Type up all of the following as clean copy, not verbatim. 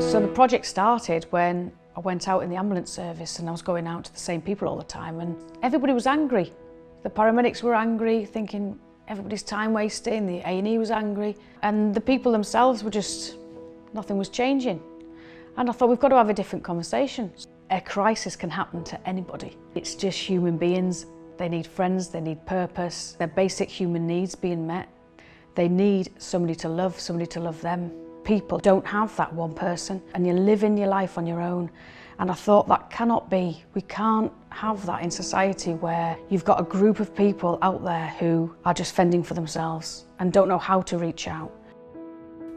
So the project started when I went out in the ambulance service and I was going out to the same people all the time, and everybody was angry. The paramedics were angry, thinking everybody's time wasting, the A&E was angry, and the people themselves were just, nothing was changing. And I thought, we've got to have a different conversation. A crisis can happen to anybody. It's just human beings. They need friends, they need purpose, their basic human needs being met. They need somebody to love them. People don't have that one person, and you're living your life on your own. And I thought that cannot be. We can't have that in society where you've got a group of people out there who are just fending for themselves and don't know how to reach out.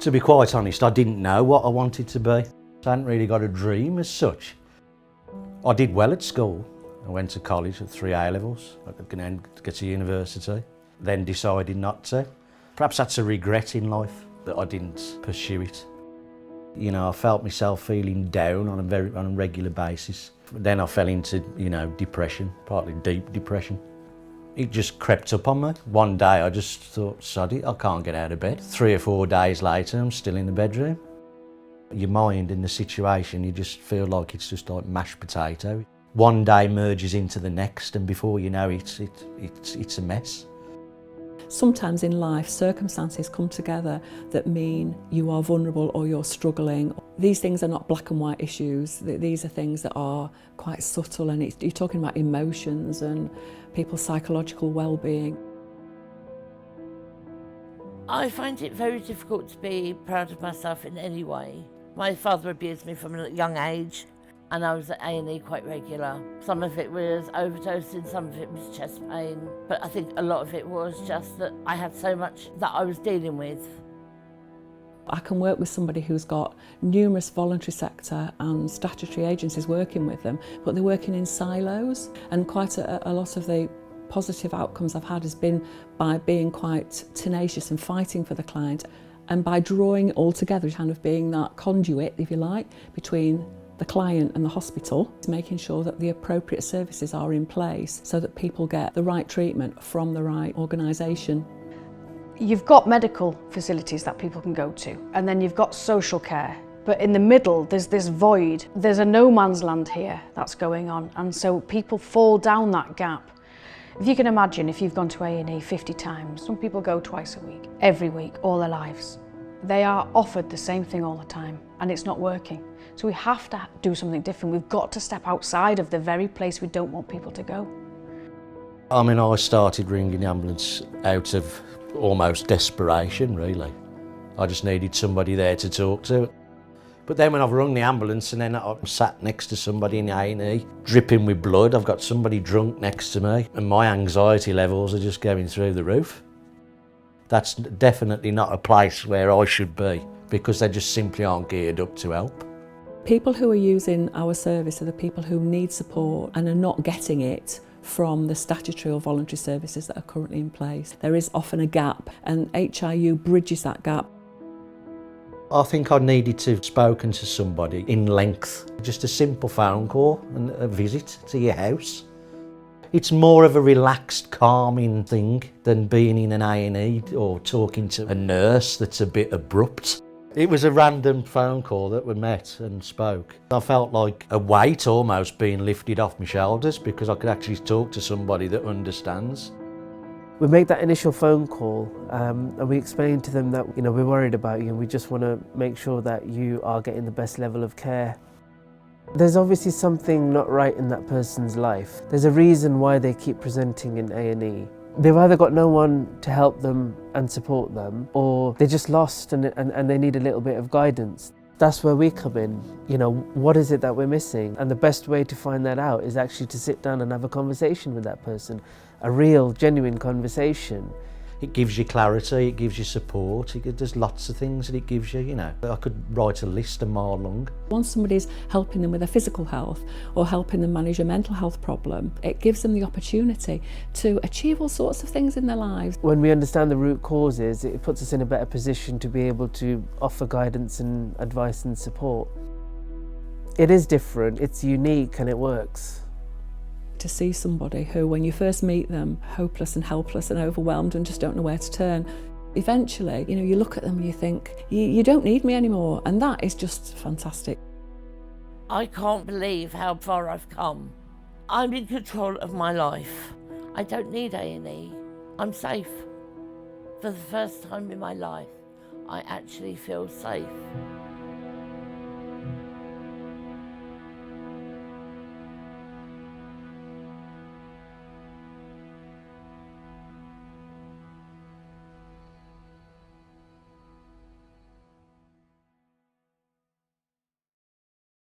To be quite honest, I didn't know what I wanted to be. I hadn't really got a dream as such. I did well at school. I went to college at 3 A-levels. I could get to university, then decided not to. Perhaps that's a regret in life, that I didn't pursue it. You know, I felt myself feeling down on a regular basis. Then I fell into, depression, partly deep depression. It just crept up on me. One day I just thought, sod it, I can't get out of bed. 3 or 4 days later, I'm still in the bedroom. Your mind in the situation, you just feel like it's just like mashed potato. One day merges into the next, and before you know it, it's a mess. Sometimes in life, circumstances come together that mean you are vulnerable or you're struggling. These things are not black and white issues. These are things that are quite subtle, and you're talking about emotions and people's psychological well-being. I find it very difficult to be proud of myself in any way. My father abused me from a young age, and I was at A&E quite regular. Some of it was overdosing, some of it was chest pain, but I think a lot of it was just that I had so much that I was dealing with. I can work with somebody who's got numerous voluntary sector and statutory agencies working with them, but they're working in silos, and quite a lot of the positive outcomes I've had has been by being quite tenacious and fighting for the client, and by drawing it all together, kind of being that conduit, if you like, between the client and the hospital, making sure that the appropriate services are in place so that people get the right treatment from the right organisation. You've got medical facilities that people can go to, and then you've got social care. But in the middle, there's this void. There's a no man's land here that's going on, and so people fall down that gap. If you can imagine, if you've gone to A&E 50 times, some people go twice a week, every week, all their lives. They are offered the same thing all the time, and it's not working. So we have to do something different. We've got to step outside of the very place we don't want people to go. I mean, I started ringing the ambulance out of almost desperation, really. I just needed somebody there to talk to. But then when I've rung the ambulance and then I'm sat next to somebody in the A&E, dripping with blood, I've got somebody drunk next to me, and my anxiety levels are just going through the roof. That's definitely not a place where I should be, because they just simply aren't geared up to help. People who are using our service are the people who need support and are not getting it from the statutory or voluntary services that are currently in place. There is often a gap, and HIU bridges that gap. I think I needed to have spoken to somebody in length. Just a simple phone call and a visit to your house. It's more of a relaxed, calming thing than being in an A&E or talking to a nurse that's a bit abrupt. It was a random phone call that we met and spoke. I felt like a weight almost being lifted off my shoulders because I could actually talk to somebody that understands. We make that initial phone call and we explain to them that we're worried about you and we just want to make sure that you are getting the best level of care. There's obviously something not right in that person's life. There's a reason why they keep presenting in A&E. They've either got no one to help them and support them, or they're just lost and they need a little bit of guidance. That's where we come in. What is it that we're missing? And the best way to find that out is actually to sit down and have a conversation with that person, a real, genuine conversation. It gives you clarity, it gives you support, there's lots of things that it gives you, I could write a list a mile long. Once somebody's helping them with their physical health or helping them manage a mental health problem, it gives them the opportunity to achieve all sorts of things in their lives. When we understand the root causes, it puts us in a better position to be able to offer guidance and advice and support. It is different, it's unique, and it works. To see somebody who, when you first meet them, hopeless and helpless and overwhelmed and just don't know where to turn, Eventually, you look at them and you think, you don't need me anymore, and that is just fantastic. I can't believe how far I've come. I'm in control of my life. I don't need A&E. I'm safe. For the first time in my life, I actually feel safe.